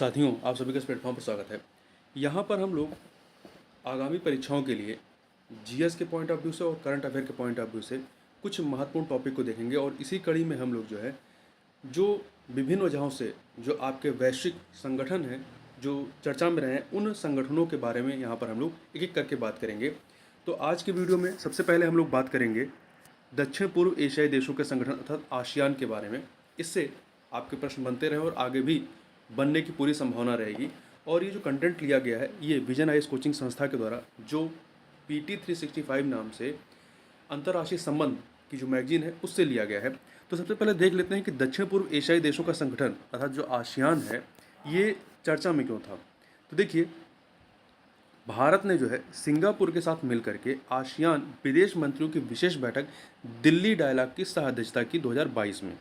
साथियों, आप सभी का इस प्लेटफॉर्म पर स्वागत है। यहाँ पर हम लोग आगामी परीक्षाओं के लिए जीएस के पॉइंट ऑफ व्यू से और करंट अफेयर के पॉइंट ऑफ व्यू से कुछ महत्वपूर्ण टॉपिक को देखेंगे और इसी कड़ी में हम लोग जो विभिन्न वजहों से जो आपके वैश्विक संगठन हैं जो चर्चा में रहे हैं, उन संगठनों के बारे में यहाँ पर हम लोग एक एक करके बात करेंगे। तो आज के वीडियो में सबसे पहले हम लोग बात करेंगे दक्षिण पूर्व एशियाई देशों के संगठन अर्थात आसियान के बारे में। इससे आपके प्रश्न बनते रहे और आगे भी बनने की पूरी संभावना रहेगी। और ये जो कंटेंट लिया गया है ये विजन आईएएस कोचिंग संस्था के द्वारा जो PT 365 नाम से अंतर्राष्ट्रीय संबंध की जो मैगजीन है उससे लिया गया है। तो सबसे पहले देख लेते हैं कि दक्षिण पूर्व एशियाई देशों का संगठन अर्थात जो आसियान है ये चर्चा में क्यों था। तो देखिए, भारत ने जो है सिंगापुर के साथ मिलकर के आसियान विदेश मंत्रियों की विशेष बैठक दिल्ली डायलॉग की सह अध्यक्षता की 2022 में।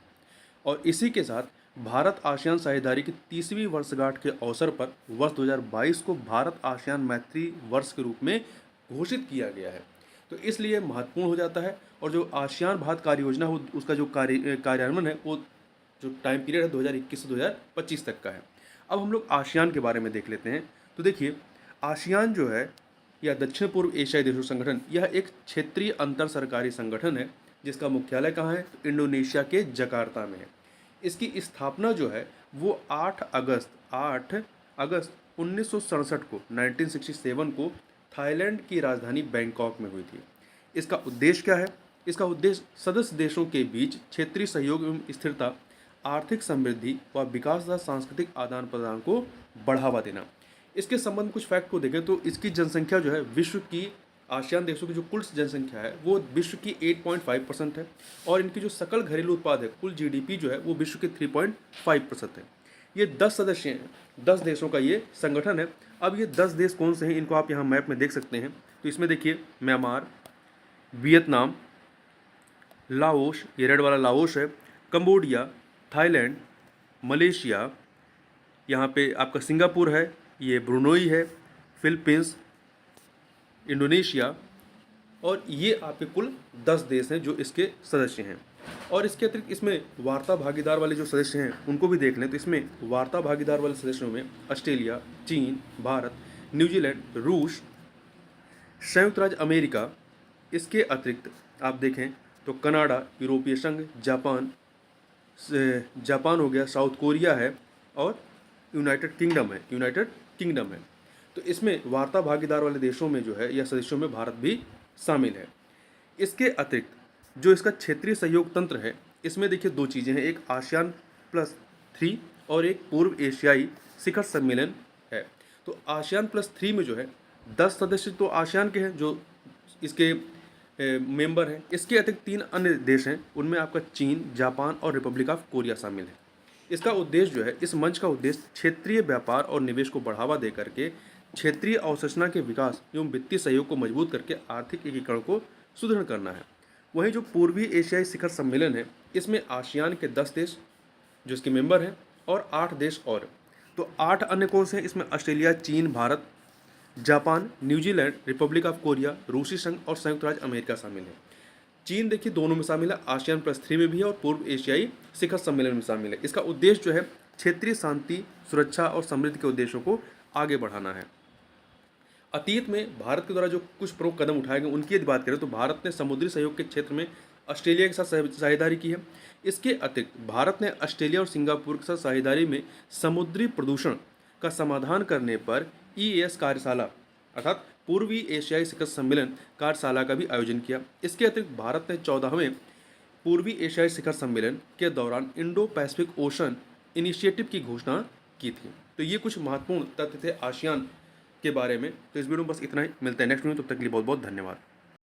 और इसी के साथ भारत आसियान साझेदारी की 30वीं वर्षगांठ के अवसर पर वर्ष 2022 को भारत आसियान मैत्री वर्ष के रूप में घोषित किया गया है। तो इसलिए महत्वपूर्ण हो जाता है। और जो आसियान भारत कार्य योजना हो उसका जो कार्यान्वयन है वो जो टाइम पीरियड है 2021 से 2025 तक का है। अब हम लोग आसियान के बारे में देख लेते हैं। तो देखिए, आसियान जो है या दक्षिण पूर्व एशियाई देशों संगठन यह एक क्षेत्रीय अंतर सरकारी संगठन है जिसका मुख्यालय कहाँ है, तो इंडोनेशिया के जकार्ता में है। इसकी स्थापना जो है वो 8 अगस्त 1967 को 1967 को थाईलैंड की राजधानी बैंकॉक में हुई थी। इसका उद्देश्य क्या है? इसका उद्देश्य सदस्य देशों के बीच क्षेत्रीय सहयोग एवं स्थिरता, आर्थिक समृद्धि व विकास तथा सांस्कृतिक आदान प्रदान को बढ़ावा देना। इसके संबंध में कुछ फैक्ट को देखें तो इसकी जनसंख्या जो है विश्व की आसियान देशों की जो कुल जनसंख्या है वो विश्व की 8.5% है। और इनकी जो सकल घरेलू उत्पाद है कुल GDP जो है वो विश्व के 3.5% है। ये 10 सदस्य हैं, 10 देशों का ये संगठन है। अब ये 10 देश कौन से हैं इनको आप यहाँ मैप में देख सकते हैं। तो इसमें देखिए, म्यांमार, वियतनाम, लाओस, ये रेड वाला लाओस है, कंबोडिया, थाईलैंड, मलेशिया, यहाँ पे आपका सिंगापुर है, ये ब्रुनोई है, फिलीपींस, इंडोनेशिया, और ये आपके कुल 10 देश हैं जो इसके सदस्य हैं। और इसके अतिरिक्त इसमें वार्ता भागीदार वाले जो सदस्य हैं उनको भी देख लें। तो इसमें वार्ता भागीदार वाले सदस्यों में ऑस्ट्रेलिया, चीन, भारत, न्यूजीलैंड, रूस, संयुक्त राज्य अमेरिका। इसके अतिरिक्त आप देखें तो कनाडा, यूरोपीय संघ, जापान हो गया, साउथ कोरिया है और यूनाइटेड किंगडम है। तो इसमें वार्ता भागीदार वाले देशों में जो है या सदस्यों में भारत भी शामिल है। इसके अतिरिक्त जो इसका क्षेत्रीय सहयोग तंत्र है इसमें देखिए 2 चीज़ें हैं, एक ASEAN+3 और एक पूर्व एशियाई शिखर सम्मेलन है। तो ASEAN+3 में जो है 10 सदस्य तो आसियान के हैं जो इसके मेंबर हैं। इसके अतिरिक्त 3 अन्य देश हैं, उनमें आपका चीन, जापान और रिपब्लिक ऑफ कोरिया शामिल है। इसका उद्देश्य जो है, इस मंच का उद्देश्य क्षेत्रीय व्यापार और निवेश को बढ़ावा दे करके क्षेत्रीय अवसंरचना के विकास एवं वित्तीय सहयोग को मजबूत करके आर्थिक एकीकरण को सुदृढ़ करना है। वहीं जो पूर्वी एशियाई शिखर सम्मेलन है इसमें आसियान के 10 देश जो इसके मेंबर हैं और 8 देश और। तो 8 अन्य कौन से हैं? इसमें ऑस्ट्रेलिया, चीन, Bharat, Japan, New Zealand, Republic of Korea, रूसी संघ और संयुक्त राज्य अमेरिका शामिल है। चीन देखिए दोनों में शामिल है, ASEAN+3 में भी है और पूर्व एशियाई शिखर सम्मेलन में शामिल है। इसका उद्देश्य जो है क्षेत्रीय शांति, सुरक्षा और समृद्धि के उद्देश्यों को आगे बढ़ाना है। अतीत में भारत के द्वारा जो कुछ प्रमुख कदम उठाए गए उनकी यदि बात करें तो भारत ने समुद्री सहयोग के क्षेत्र में ऑस्ट्रेलिया के साथ साझेदारी की है। इसके अतिरिक्त भारत ने ऑस्ट्रेलिया और सिंगापुर के साथ साझेदारी में समुद्री प्रदूषण का समाधान करने पर EAS कार्यशाला अर्थात पूर्वी एशियाई शिखर सम्मेलन कार्यशाला का भी आयोजन किया। इसके अतिरिक्त भारत ने 14वें पूर्वी एशियाई शिखर सम्मेलन के दौरान इंडो पैसिफिक ओशन इनिशिएटिव की घोषणा की थी। तो ये कुछ महत्वपूर्ण तथ्य थे आसियान के बारे में। तो इस वीडियो में बस इतना ही, मिलते हैं नेक्स्ट वीडियो, तब तक के लिए बहुत बहुत धन्यवाद।